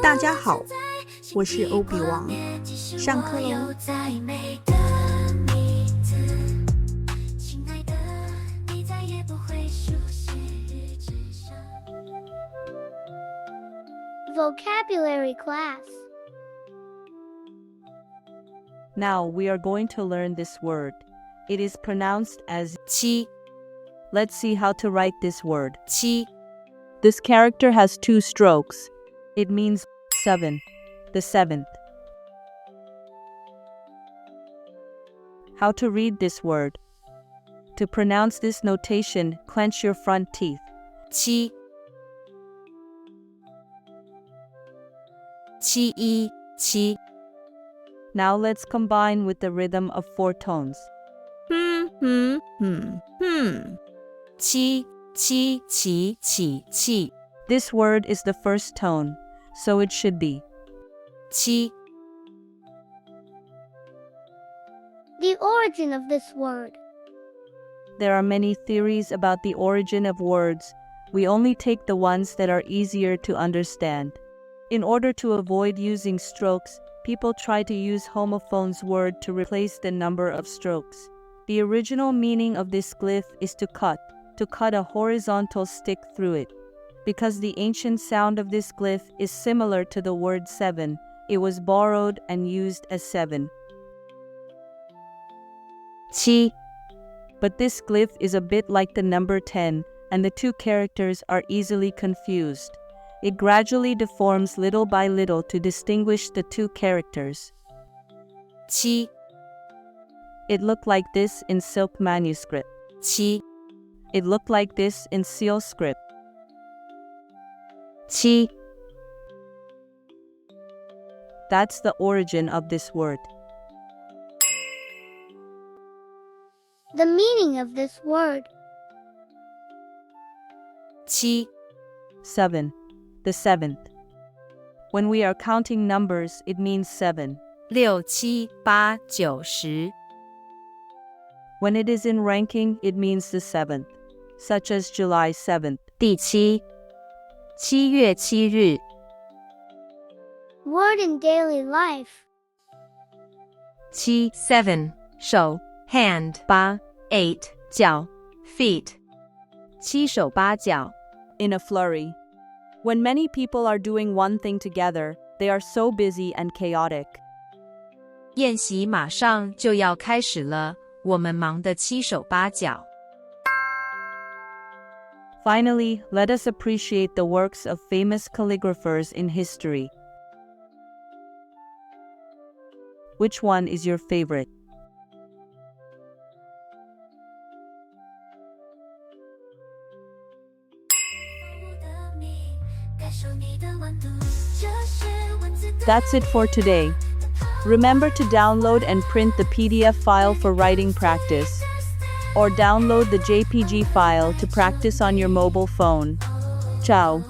大家好，我是OooobeWang，上课喽。Vocabulary class. Now we are going to learn this word. It is pronounced as qi. Let's see how to write this word. Qi. This character has 2 strokes. It means 7, the 7th. How to read this word. To pronounce this notation, clench your front teeth. Qi. Qi, qi. Now let's combine with the rhythm of 4 tones. Qi, qi, qi, qi, qi. This word is the first tone, so it should be qi. The origin of this word. There are many theories about the origin of words. We only take the ones that are easier to understand. In order to avoid using strokes, people try to use homophones word to replace the number of strokes. The original meaning of this glyph is to cut a horizontal stick through it. Because the ancient sound of this glyph is similar to the word 7, it was borrowed and used as 7. Qi. But this glyph is a bit like the number 10, and the 2 characters are easily confused. It gradually deforms little by little to distinguish the 2 characters. Qi. It looked like this in silk manuscript. Qi. It looked like this in seal script. Qi. That's the origin of this word. The meaning of this word. Qi. 7. The 7th. When we are counting numbers, it means 7. 6、7、8、9、10. When it is in ranking, it means the 7th, such as July 7th. 第7， 7月7日。 Word in daily life. 7, 7 手 hand 8, 8 脚 feet 七手八脚 in a flurry. When many people are doing one thing together, they are so busy and chaotic. 宴席马上就要开始了，我们忙得七手八脚。 Finally, let us appreciate the works of famous calligraphers in history. Which one is your favorite? That's it for today. Remember to download and print the PDF file for writing practice, or download the JPG file to practice on your mobile phone. Ciao.